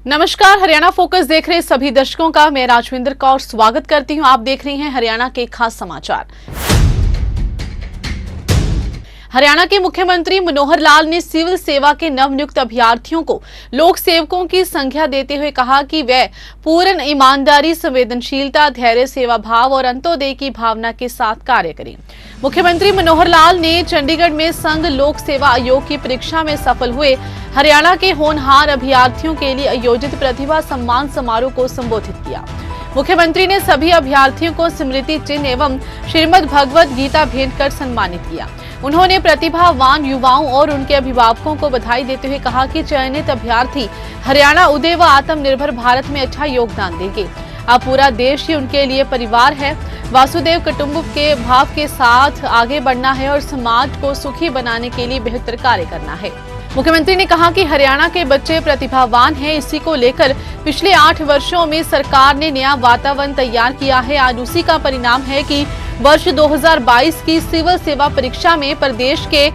नमस्कार, हरियाणा फोकस देख रहे सभी दर्शकों का मैं राजविंदर कौर स्वागत करती हूं। आप देख रही हैं हरियाणा के खास समाचार। हरियाणा के मुख्यमंत्री मनोहर लाल ने सिविल सेवा के नवनियुक्त अभ्यर्थियों को लोक सेवकों की संख्या देते हुए कहा कि वे पूर्ण ईमानदारी, संवेदनशीलता, धैर्य, सेवा भाव और अंत्योदय की भावना के साथ कार्य करें। मुख्यमंत्री मनोहर लाल ने चंडीगढ़ में संघ लोक सेवा आयोग की परीक्षा में सफल हुए हरियाणा के होनहार अभ्यर्थियों के लिए आयोजित प्रतिभा सम्मान समारोह को संबोधित किया। मुख्यमंत्री ने सभी अभ्यर्थियों को स्मृति चिन्ह एवं श्रीमद् भगवद गीता भेंट कर सम्मानित किया। उन्होंने प्रतिभावान युवाओं और उनके अभिभावकों को बधाई देते हुए कहा कि चयनित अभ्यर्थी हरियाणा उदय व आत्मनिर्भर भारत में अच्छा योगदान देंगे। अब पूरा देश ही उनके लिए परिवार है। वासुदेव कुटुंब के भाव के साथ आगे बढ़ना है और समाज को सुखी बनाने के लिए बेहतर कार्य करना है। मुख्यमंत्री ने कहा कि हरियाणा के बच्चे प्रतिभावान हैं। इसी को लेकर पिछले 8 वर्षों में सरकार ने नया वातावरण तैयार किया है। आज उसी का परिणाम है कि वर्ष 2022 की सिविल सेवा परीक्षा में प्रदेश के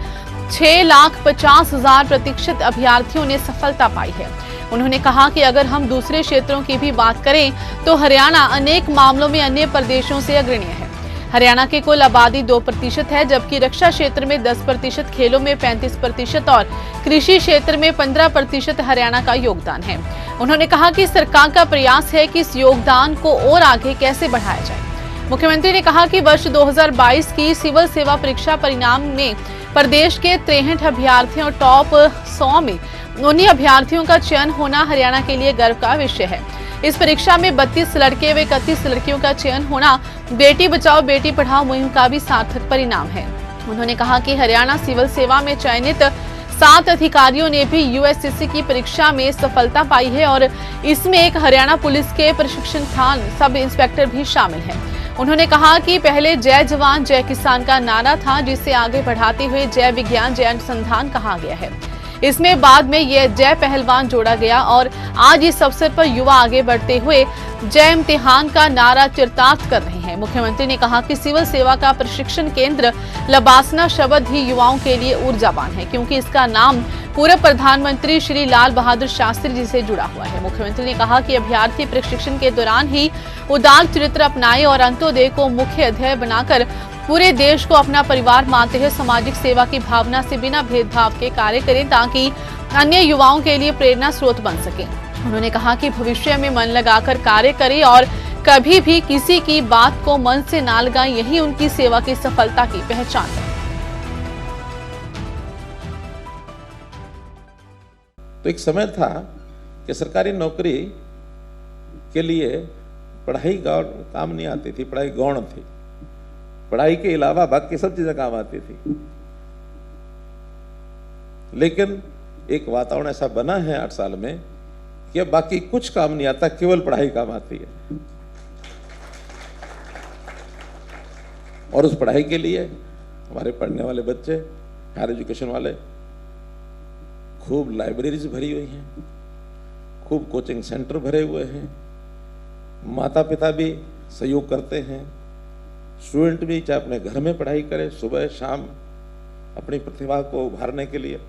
6,50,000 प्रतीक्षित अभ्यर्थियों ने सफलता पाई है। उन्होंने कहा कि अगर हम दूसरे क्षेत्रों की भी बात करें तो हरियाणा अनेक मामलों में अन्य प्रदेशों से अग्रणी है। हरियाणा की कुल आबादी 2% है, जबकि रक्षा क्षेत्र में 10%, खेलों में 35% और कृषि क्षेत्र में 15% हरियाणा का योगदान है। उन्होंने कहा कि सरकार का प्रयास है कि इस योगदान को और आगे कैसे बढ़ाया जाए। मुख्यमंत्री ने कहा कि वर्ष 2022 की सिविल सेवा परीक्षा परिणाम में प्रदेश के 63 अभ्यर्थियों टॉप 100 में उन्हीं अभ्यर्थियों का चयन होना हरियाणा के लिए गर्व का विषय है। इस परीक्षा में 32 लड़के व 31 लड़कियों का चयन होना बेटी बचाओ बेटी पढ़ाओ मुहिम का भी सार्थक परिणाम है। उन्होंने कहा कि हरियाणा सिविल सेवा में चयनित 7 अधिकारियों ने भी यूएससीसी की परीक्षा में सफलता पाई है और इसमें एक हरियाणा पुलिस के प्रशिक्षण सब इंस्पेक्टर भी शामिल है। उन्होंने कहा कि पहले जय जवान जय किसान का नारा था, जिसे आगे बढ़ाते हुए जय विज्ञान जय अनुसंधान कहा गया है। इसमें बाद में यह जय पहलवान जोड़ा गया और आज इस अवसर पर युवा आगे बढ़ते हुए जय इम्तिहान का नारा चरितार्थ कर रहे हैं। मुख्यमंत्री ने कहा कि सिविल सेवा का प्रशिक्षण केंद्र लबासना शब्द ही युवाओं के लिए ऊर्जावान है, क्योंकि इसका नाम पूर्व प्रधानमंत्री श्री लाल बहादुर शास्त्री जी से जुड़ा हुआ है। मुख्यमंत्री ने कहा कि अभ्यर्थी प्रशिक्षण के दौरान ही उदार चरित्र अपनाए और अंत्योदय को मुख्य ध्येय बनाकर पूरे देश को अपना परिवार मानते हुए सामाजिक सेवा की भावना से बिना भेदभाव के कार्य करें, ताकि अन्य युवाओं के लिए प्रेरणा स्रोत बन सके। उन्होंने कहा कि भविष्य में मन लगाकर कार्य करें और कभी भी किसी की बात को मन से ना लगाएं, यही उनकी सेवा की सफलता की पहचान है। तो एक समय था कि सरकारी नौकरी के लिए पढ़ाई काम नहीं आती थी, पढ़ाई गौण थी। पढ़ाई के अलावा बाकी सब चीजें काम आती थी, लेकिन एक वातावरण ऐसा बना है 8 साल में कि अब बाकी कुछ काम नहीं आता, केवल पढ़ाई काम आती है। और उस पढ़ाई के लिए हमारे पढ़ने वाले बच्चे, हायर एजुकेशन वाले, खूब लाइब्रेरीज भरी हुई हैं, खूब कोचिंग सेंटर भरे हुए हैं, माता पिता भी सहयोग करते हैं, स्टूडेंट भी चाहे अपने घर में पढ़ाई करे, सुबह शाम अपनी प्रतिभा को उभारने के लिए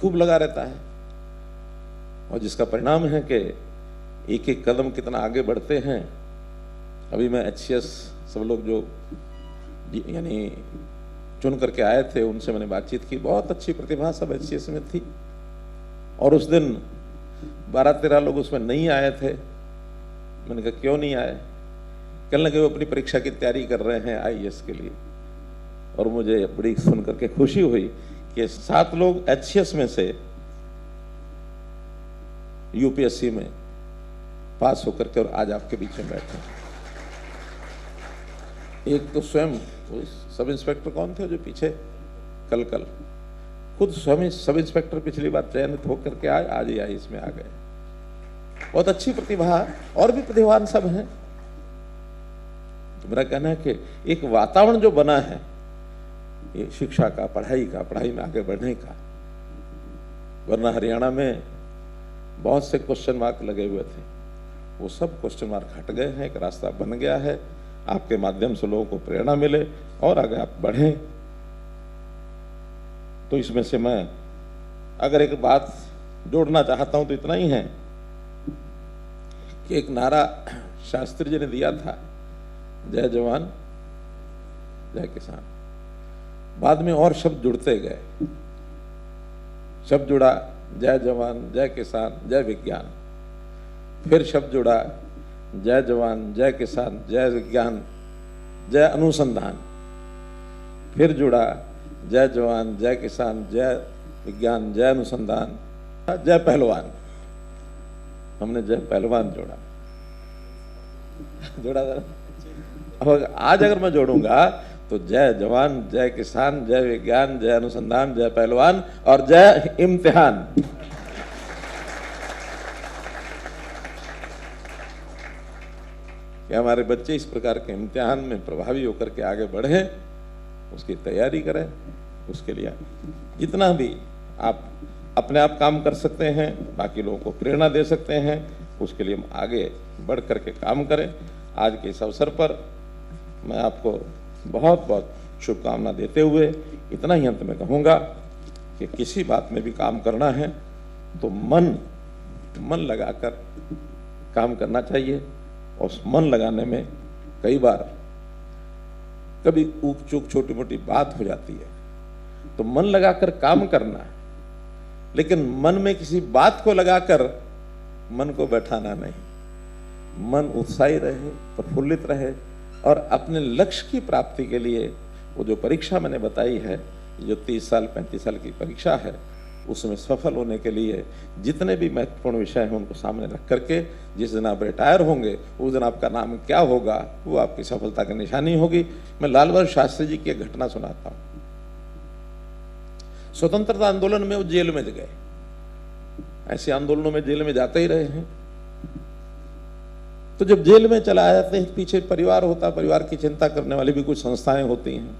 खूब लगा रहता है। और जिसका परिणाम है कि एक एक कदम कितना आगे बढ़ते हैं। अभी मैं HCS सब लोग जो यानी चुन करके आए थे उनसे मैंने बातचीत की। बहुत अच्छी प्रतिभा सब HCS में थी और उस दिन 12-13 लोग उसमें नहीं आए थे। मैंने कहा क्यों नहीं आए? कहने लगे वो अपनी परीक्षा की तैयारी कर रहे हैं IAS के लिए। और मुझे बड़ी सुन करके खुशी हुई कि 7 लोग HCS में से UPSC में पास होकर के और आज आपके बीच में बैठे। एक तो स्वयं सब इंस्पेक्टर कौन थे जो पीछे कल खुद स्वयं सब इंस्पेक्टर पिछली बार चयनित होकर के आए, आज ही IAS में आ गए। बहुत अच्छी प्रतिभा, और भी प्रतिभावान सब हैं। तो मेरा कहना है कि एक वातावरण जो बना है ये शिक्षा का, पढ़ाई में आगे बढ़ने का, वरना हरियाणा में बहुत से क्वेश्चन मार्क लगे हुए थे, वो सब क्वेश्चन मार्क हट गए हैं। एक रास्ता बन गया है। आपके माध्यम से लोगों को प्रेरणा मिले और आगे आप बढ़ें। तो इसमें से मैं अगर एक बात जोड़ना चाहता हूं तो इतना ही है कि एक नारा शास्त्री जी ने दिया था, जय जवान जय किसान। बाद में और शब्द जुड़ते गए, शब्द जुड़ा जय जवान जय किसान जय विज्ञान, फिर शब्द जुड़ा जय जवान जय किसान जय विज्ञान जय अनुसंधान, फिर जुड़ा जय जवान जय किसान जय विज्ञान जय अनुसंधान जय पहलवान। हमने जय पहलवान जोड़ा था। अब आज अगर मैं जोड़ूंगा तो जय जवान जय किसान जय विज्ञान जय अनुसंधान जय पहलवान और जय इम्तिहान। कि हमारे बच्चे इस प्रकार के इम्तिहान में प्रभावी होकर के आगे बढ़े, उसकी तैयारी करें। उसके लिए जितना भी आप अपने आप काम कर सकते हैं, बाकी लोगों को प्रेरणा दे सकते हैं, उसके लिए हम आगे बढ़ कर के काम करें। आज के इस अवसर पर मैं आपको बहुत बहुत शुभकामना देते हुए इतना ही अंत में कहूँगा कि किसी बात में भी काम करना है तो मन लगाकर काम करना चाहिए। और उस मन लगाने में कई बार कभी ऊक चूक छोटी मोटी बात हो जाती है, तो मन लगाकर काम करना, लेकिन मन में किसी बात को लगाकर मन को बैठाना नहीं। मन उत्साही रहे, प्रफुल्लित रहे और अपने लक्ष्य की प्राप्ति के लिए वो जो परीक्षा मैंने बताई है, जो 30 साल 35 साल की परीक्षा है, उसमें सफल होने के लिए जितने भी महत्वपूर्ण विषय हैं उनको सामने रख करके जिस दिन आप रिटायर होंगे उस दिन आपका नाम क्या होगा, वो आपकी सफलता की निशानी होगी। मैं लाल बहादुर शास्त्री जी की एक घटना सुनाता हूँ। स्वतंत्रता आंदोलन में वो जेल में गए, ऐसे आंदोलनों में जेल में जाते ही रहे हैं। तो जब जेल में चला जाते हैं, पीछे परिवार होता, परिवार की चिंता करने वाली भी कुछ संस्थाएं होती हैं।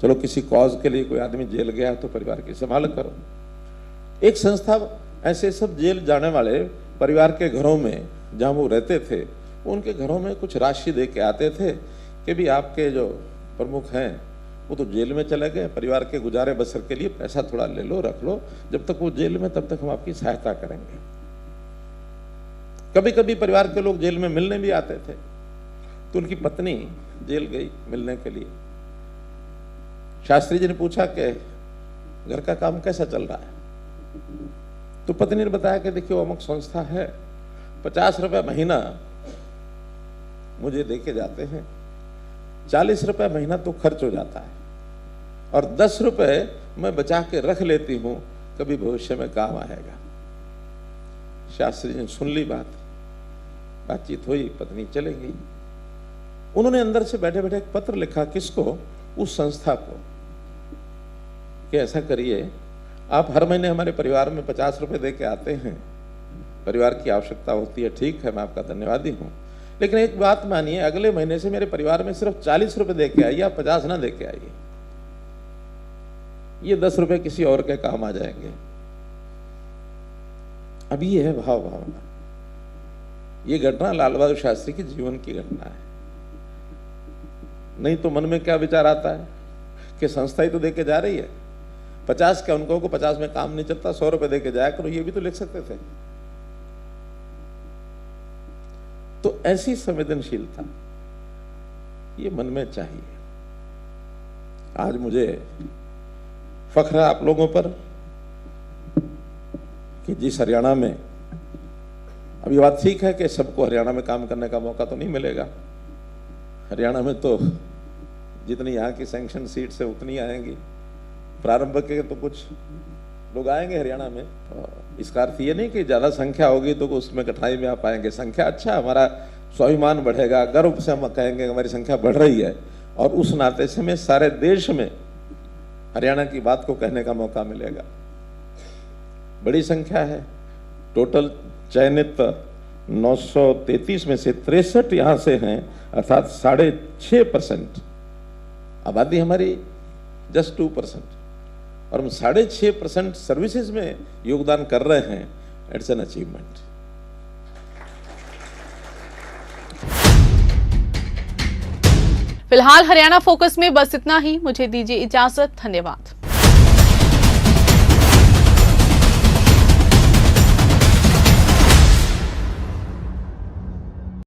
चलो किसी कॉज के लिए कोई आदमी जेल गया तो परिवार की संभाल करो। एक संस्था ऐसे सब जेल जाने वाले परिवार के घरों में जहां वो रहते थे, उनके घरों में कुछ राशि दे के आते थे कि भी आपके जो प्रमुख हैं वो तो जेल में चले गए, परिवार के गुजारे बसर के लिए पैसा थोड़ा ले लो, रख लो, जब तक वो जेल में तब तक हम आपकी सहायता करेंगे। कभी कभी परिवार के लोग जेल में मिलने भी आते थे, तो उनकी पत्नी जेल गई मिलने के लिए। शास्त्री जी ने पूछा कि घर का काम कैसा चल रहा है, तो पत्नी ने बताया कि देखिए वो अमुक संस्था है, 50 रुपए महीना मुझे देके जाते हैं, 40 रुपए महीना तो खर्च हो जाता है और 10 रुपए मैं बचा के रख लेती हूं, कभी भविष्य में काम आएगा। शास्त्री जी ने सुन ली बातचीत हुई, पत्नी चले गई। उन्होंने अंदर से बैठे बैठे एक पत्र लिखा, किसको? उस संस्था को, कि ऐसा करिए आप हर महीने हमारे परिवार में 50 रुपए दे के आते हैं, परिवार की आवश्यकता होती है, ठीक है, मैं आपका धन्यवादी हूं, लेकिन एक बात मानिए, अगले महीने से मेरे परिवार में सिर्फ 40 रुपए दे के आइए, आप 50 ना दे के आइए, ये 10 रुपए किसी और के काम आ जाएंगे। अब ये है भावना। ये घटना लाल बहादुर शास्त्री के जीवन की घटना है। नहीं तो मन में क्या विचार आता है कि संस्था ही तो देके जा रही है, 50 का उनको को 50 में काम नहीं चलता, 100 रुपए देके जाया करो, ये भी तो लिख सकते थे। तो ऐसी संवेदनशीलता ये मन में चाहिए। आज मुझे फख्र है आप लोगों पर कि जिस हरियाणा में, अब ये बात ठीक है कि सबको हरियाणा में काम करने का मौका तो नहीं मिलेगा। हरियाणा में तो जितनी यहाँ की सैंक्शन सीट्स है उतनी आएंगी, प्रारंभ के तो कुछ लोग आएंगे हरियाणा में। इसका अर्थ ये नहीं कि ज़्यादा संख्या होगी तो उसमें कठिनाई में आप आएंगे। संख्या अच्छा, हमारा स्वाभिमान बढ़ेगा, गर्व से हम कहेंगे हमारी संख्या बढ़ रही है, और उस नाते से में सारे देश में हरियाणा की बात को कहने का मौका मिलेगा। बड़ी संख्या है, टोटल चयनित 933 में से 63 यहाँ से हैं, अर्थात 6.5%। आबादी हमारी जस्ट 2%, और हम 6.5% सर्विसेज में योगदान कर रहे हैं। It's an achievement. फिलहाल हरियाणा फोकस में बस इतना ही। मुझे दीजिए इजाजत। धन्यवाद।